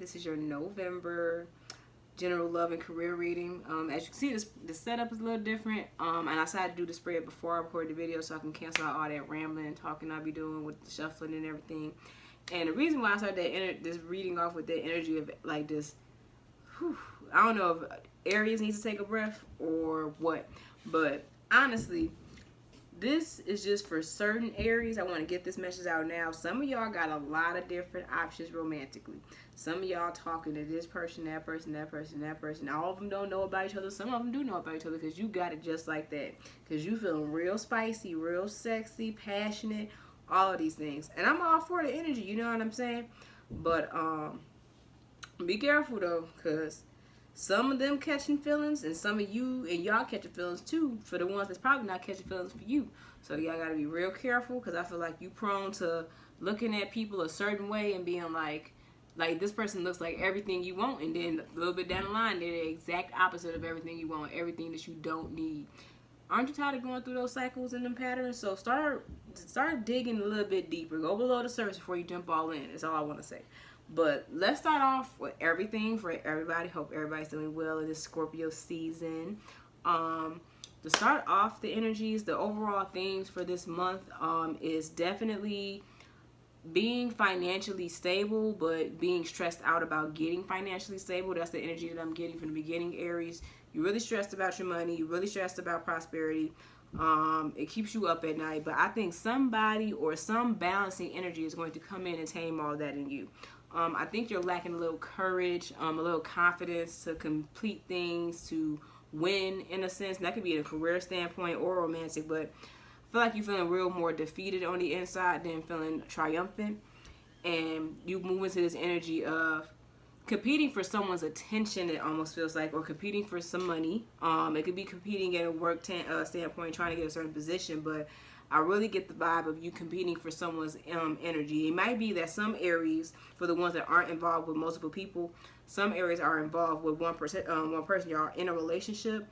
This is your November general love and career reading. As you can see, the setup is a little different. And I decided to do the spread before I record the video so I can cancel out all that rambling and talking I'll be doing with the shuffling and everything. And the reason why I started this reading off with that energy of like this, I don't know if Aries needs to take a breath or what, but honestly, this is just for certain Aries. I want to get this message out now. Some of y'all got a lot of different options romantically. Some of y'all talking to this person, that person, that person, that person. All of them don't know about each other. Some of them do know about each other because you got it just like that. Because you feeling real spicy, real sexy, passionate, all of these things. And I'm all for the energy, you know what I'm saying? But be careful though, because some of them catching feelings and some of you and y'all catching feelings too for the ones that's probably not catching feelings for you. So y'all gotta be real careful because I feel like you prone to looking at people a certain way and being like this person looks like everything you want, and then a little bit down the line they're the exact opposite of everything you want, everything that you don't need. Aren't you tired of going through those cycles and them patterns? So start digging a little bit deeper. Go below the surface before you jump all in. That's all I want to say. But let's start off with everything for everybody. Hope everybody's doing well in this Scorpio season. To start off the energies, the overall themes for this month is definitely being financially stable, but being stressed out about getting financially stable. That's the energy that I'm getting from the beginning, Aries. You're really stressed about your money. You're really stressed about prosperity. It keeps you up at night. But I think somebody or some balancing energy is going to come in and tame all that in you. I think you're lacking a little courage, a little confidence to complete things, to win in a sense. And that could be in a career standpoint or romantic, but I feel like you're feeling real more defeated on the inside than feeling triumphant. And you move into this energy of competing for someone's attention, it almost feels like, or competing for some money. It could be competing at a work standpoint, trying to get a certain position, but I really get the vibe of you competing for someone's energy. It might be that some Aries, for the ones that aren't involved with multiple people, some Aries are involved with one person. Y'all are in a relationship,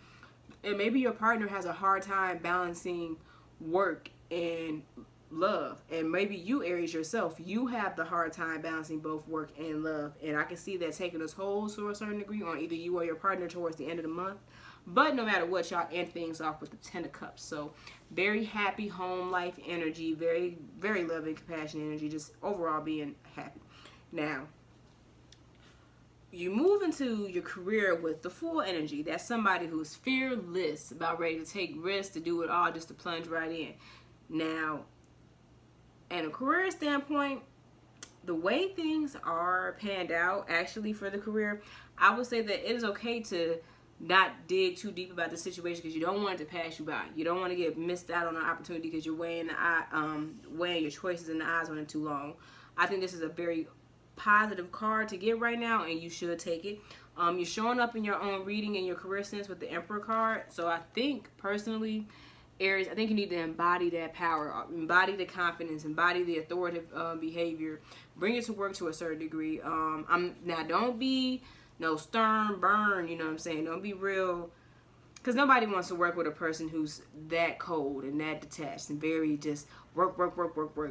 and maybe your partner has a hard time balancing work and love. And maybe you, Aries, yourself, you have the hard time balancing both work and love. And I can see that taking its hold to a certain degree on either you or your partner towards the end of the month. But no matter what, y'all end things off with the 10 of Cups. So very happy home life energy, very, very loving, compassionate energy, just overall being happy. Now, you move into your career with the full energy. That's somebody who's fearless, about ready to take risks, to do it all, just to plunge right in. Now, in a career standpoint, the way things are panned out, actually, for the career, I would say that it is okay to not dig too deep about the situation because you don't want it to pass you by. You don't want to get missed out on an opportunity because you're weighing your choices in the eyes on it too long. I think this is a very positive card to get right now, and you should take it. You're showing up in your own reading in your career sense with the Emperor card. So I think personally, Aries, I think you need to embody that power, embody the confidence, embody the authoritative behavior, bring it to work to a certain degree. Now don't be no stern burn, you know what I'm saying? Don't be real, because nobody wants to work with a person who's that cold and that detached and very just work.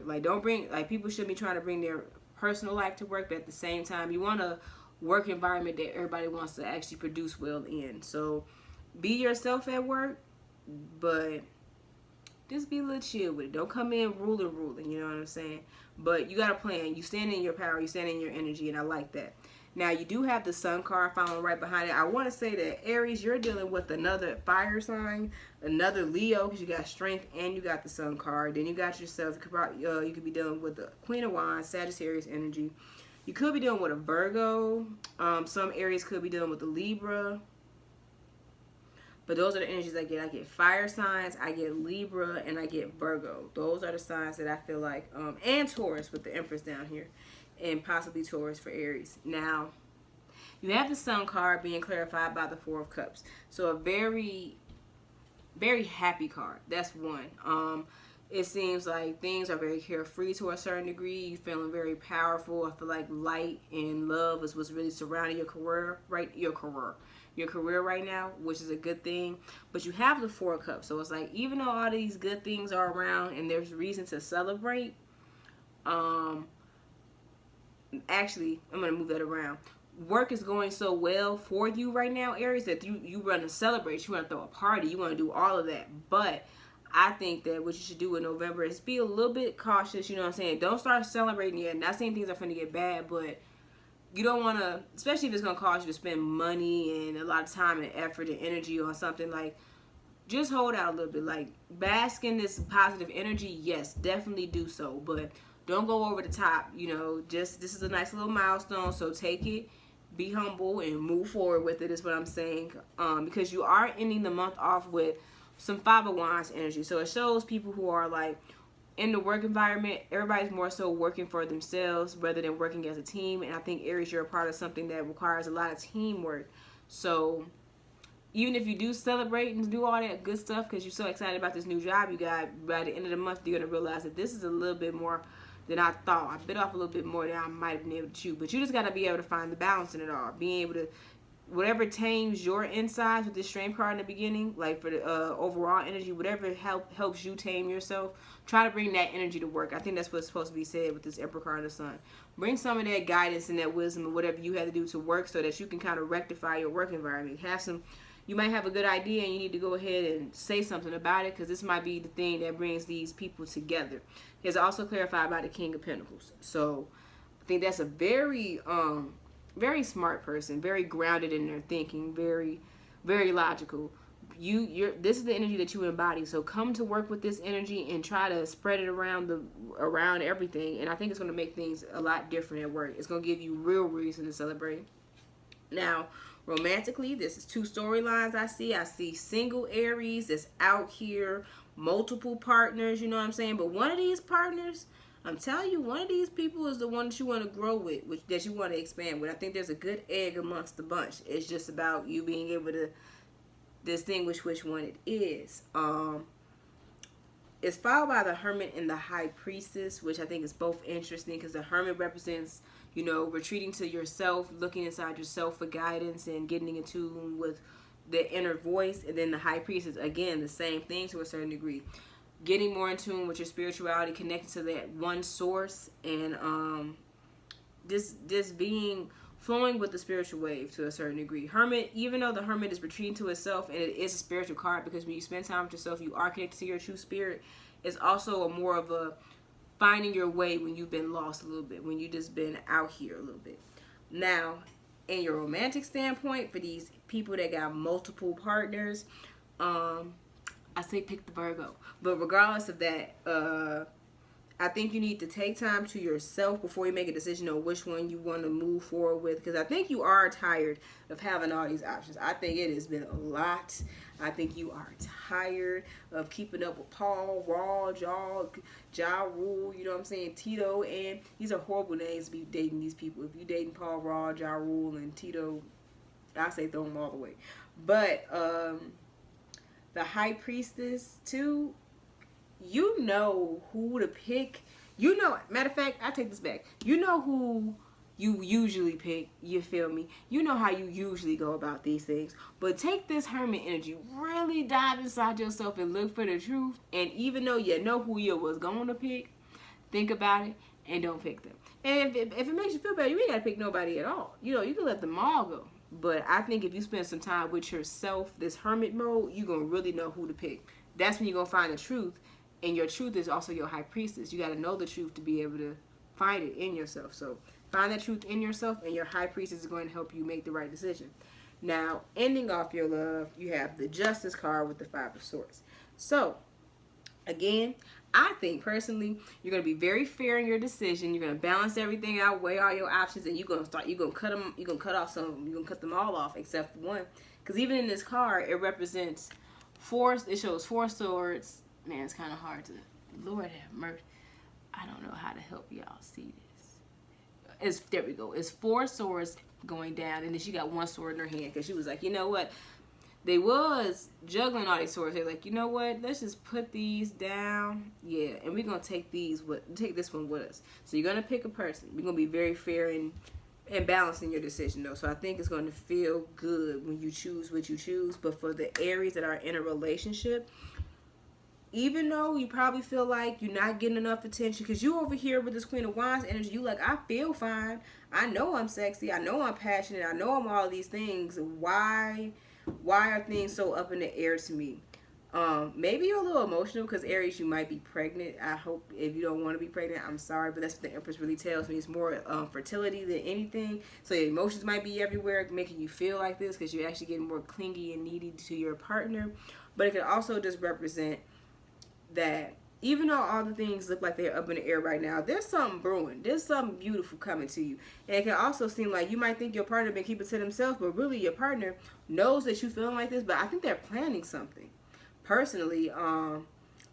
Like, don't bring, like, people should be trying to bring their personal life to work, but at the same time, you want a work environment that everybody wants to actually produce well in. So be yourself at work, but just be a little chill with it. Don't come in ruling, you know what I'm saying? But you got a plan. You stand in your power, you stand in your energy, and I like that. Now, you do have the Sun card following right behind it. I want to say that, Aries, you're dealing with another fire sign, another Leo, because you got strength and you got the Sun card. Then you got yourself, you could be dealing with the Queen of Wands, Sagittarius energy. You could be dealing with a Virgo. Some Aries could be dealing with a Libra. But those are the energies I get. I get fire signs, I get Libra, and I get Virgo. Those are the signs that I feel like, and Taurus with the Empress down here. And possibly Taurus for Aries. Now, you have the Sun card being clarified by the Four of Cups. So a very, very happy card. That's one. It seems like things are very carefree to a certain degree. You're feeling very powerful. I feel like light and love is what's really surrounding your career, right? Your career right now, which is a good thing. But you have the Four of Cups. So it's like, even though all these good things are around and there's reason to celebrate, actually, I'm going to move that around. work is going so well for you right now, Aries, that you want to celebrate, you want to throw a party, you want to do all of that. But I think that what you should do in November is be a little bit cautious, you know what I'm saying? Don't start celebrating yet. Not saying things are going to get bad, but you don't want to, especially if it's going to cause you to spend money and a lot of time and effort and energy on something, like, just hold out a little bit. Like, bask in this positive energy, yes, definitely do so. But don't go over the top, you know. Just, this is a nice little milestone, so take it. Be humble and move forward with it is what I'm saying. Because you are ending the month off with some Five of Wands energy. So it shows people who are like in the work environment, everybody's more so working for themselves rather than working as a team. And I think, Aries, you're a part of something that requires a lot of teamwork. So even if you do celebrate and do all that good stuff because you're so excited about this new job you got, by the end of the month, you're going to realize that this is a little bit more than I thought. I bit off a little bit more than I might have been able to chew. But you just got to be able to find the balance in it all. Being able to, whatever tames your insides with this strength card in the beginning, like for the overall energy, whatever helps you tame yourself, try to bring that energy to work. I think that's what's supposed to be said with this Emperor card of the Sun. Bring some of that guidance and that wisdom and whatever you have to do to work so that you can kind of rectify your work environment. You might have a good idea and you need to go ahead and say something about it because this might be the thing that brings these people together. It's also clarified by the King of Pentacles. So I think that's a very very smart person, very grounded in their thinking, very, very logical. This is the energy that you embody. So come to work with this energy and try to spread it around everything. And I think it's going to make things a lot different at work. It's going to give you real reason to celebrate. Now, romantically, this is two storylines I see. I see single Aries that's out here, multiple partners, you know what I'm saying? But one of these partners, I'm telling you, one of these people is the one that you want to grow with, that you want to expand with. I think there's a good egg amongst the bunch. It's just about you being able to distinguish which one it is. It's followed by the Hermit and the High Priestess, which I think is both interesting because the Hermit represents, you know, retreating to yourself, looking inside yourself for guidance and getting in tune with the inner voice. And then the High Priestess, again, the same thing to a certain degree. Getting more in tune with your spirituality, connected to that one source, and just being flowing with the spiritual wave to a certain degree. Hermit, even though the Hermit is retreating to itself, and it is a spiritual card because when you spend time with yourself, you are connected to your true spirit. It's also more of a finding your way when you've been lost a little bit, when you just been out here a little bit. Now, in your romantic standpoint, for these people that got multiple partners, I say pick the Virgo. But regardless of that, I think you need to take time to yourself before you make a decision on which one you want to move forward with. Because I think you are tired of having all these options. I think it has been a lot. I think you are tired of keeping up with Paul, Raw, Ja Rule, you know what I'm saying, Tito, and these are horrible names to be dating these people. If you dating Paul, Raw, Ja Rule, and Tito, I say throw them all away. But the High Priestess too, you know who to pick. You know, matter of fact, I take this back. You know who you usually pick, you feel me? You know how you usually go about these things. But take this Hermit energy, really dive inside yourself and look for the truth. And even though you know who you was going to pick, think about it and don't pick them. And if it makes you feel better, you ain't got to pick nobody at all. You know, you can let them all go. But I think if you spend some time with yourself, this Hermit mode, you're going to really know who to pick. That's when you're going to find the truth. And your truth is also your High Priestess. You got to know the truth to be able to find it in yourself. So find that truth in yourself, and your High Priestess is going to help you make the right decision. Now, ending off your love, you have the Justice card with the Five of Swords. So, again, I think personally, you're going to be very fair in your decision. You're going to balance everything out, weigh all your options, and you're going to cut off some of them. You're going to cut them all off except for one. Because even in this card, it represents it shows 4 swords. Man, it's kind of hard to, Lord have mercy. I don't know how to help y'all see this. There we go. It's 4 swords going down, and then she got 1 sword in her hand because she was like, you know what? They was juggling all these swords. They're like, you know what? Let's just put these down. Yeah, and we're gonna take this one with us. So you're gonna pick a person. We're gonna be very fair and balanced in your decision, though. So I think it's gonna feel good when you choose what you choose. But for the Aries that are in a relationship, even though you probably feel like you're not getting enough attention, because you over here with this Queen of Wands energy, you like, I feel fine. I know I'm sexy. I know I'm passionate. I know I'm all these things. Why are things so up in the air to me? Maybe you're a little emotional because Aries, you might be pregnant. I hope if you don't want to be pregnant, I'm sorry, but that's what the Empress really tells me. It's more fertility than anything. So your emotions might be everywhere, making you feel like this because you're actually getting more clingy and needy to your partner. But it can also just represent that even though all the things look like they're up in the air right now, there's something brewing. There's something beautiful coming to you. And it can also seem like you might think your partner been keeping it to themselves, but really your partner knows that you're feeling like this, but I think they're planning something. Personally,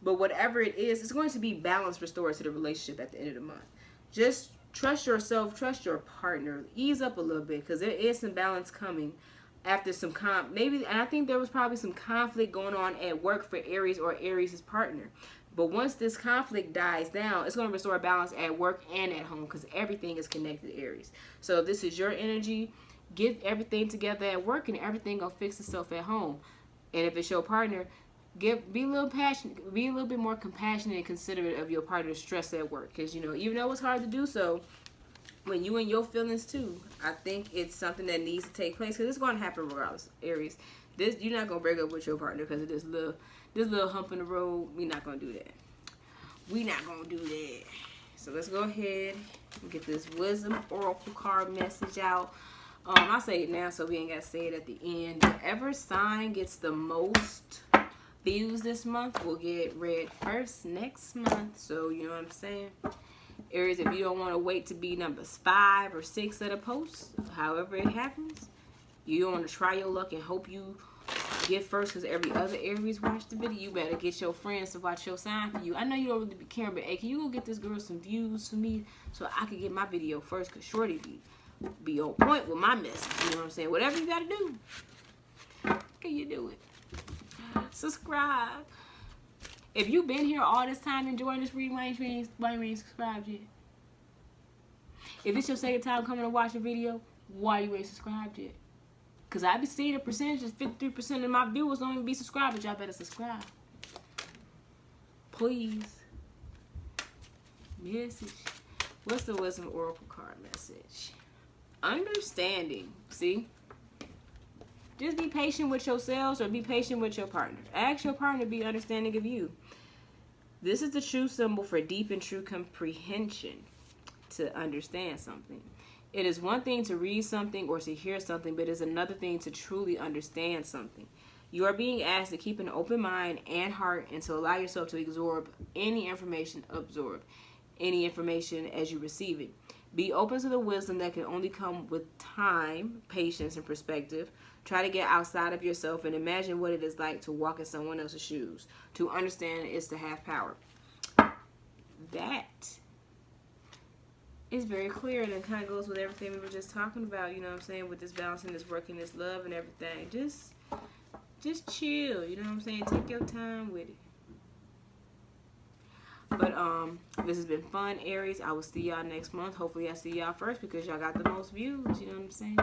but whatever it is, it's going to be balance restored to the relationship at the end of the month. Just trust yourself, trust your partner, ease up a little bit, because there is some balance coming after some and I think there was probably some conflict going on at work for Aries or Aries' partner. But once this conflict dies down, it's going to restore balance at work and at home, because everything is connected, Aries. So if this is your energy, get everything together at work and everything gonna fix itself at home. And if it's your partner, be a little passionate, be a little bit more compassionate and considerate of your partner's stress at work. Because, you know, even though it's hard to do so, when you and your feelings too, I think it's something that needs to take place, because it's going to happen regardless, Aries. You're not going to break up with your partner because of this little hump in the road. We're not going to do that. We're not going to do that. So let's go ahead and get this wisdom oracle card message out. I'll say it now so we ain't got to say it at the end. Whatever sign gets the most views this month will get read first next month. So you know what I'm saying, Aries, if you don't want to wait to be numbers 5 or 6 at a post, however it happens, you don't want to try your luck and hope you get first because every other Aries watched the video. You better get your friends to watch your sign for you. I know you don't really be caring, but hey, can you go get this girl some views for me so I can get my video first? Because Shorty be on point with my message. You know what I'm saying? Whatever you got to do, can you do it? Subscribe. If you've been here all this time enjoying this reading, why you ain't subscribed yet? If it's your second time coming to watch a video, why you ain't subscribed yet? Because I be seeing the percentages, 53% of my viewers don't even be subscribed, but y'all better subscribe. Please. Message. What's the wisdom oracle card message? Understanding. See? Just be patient with yourselves or be patient with your partner. Ask your partner to be understanding of you. This is the true symbol for deep and true comprehension, to understand something. It is one thing to read something or to hear something, but it is another thing to truly understand something. You are being asked to keep an open mind and heart and to allow yourself to absorb any information as you receive it. Be open to the wisdom that can only come with time, patience, and perspective. Try to get outside of yourself and imagine what it is like to walk in someone else's shoes. To understand is to have power. That is very clear, and it kind of goes with everything we were just talking about, you know what I'm saying, with this balance and this work and this love and everything. Just chill, you know what I'm saying? Take your time with it. But this has been fun, Aries. I will see y'all next month. Hopefully I see y'all first because y'all got the most views, you know what I'm saying?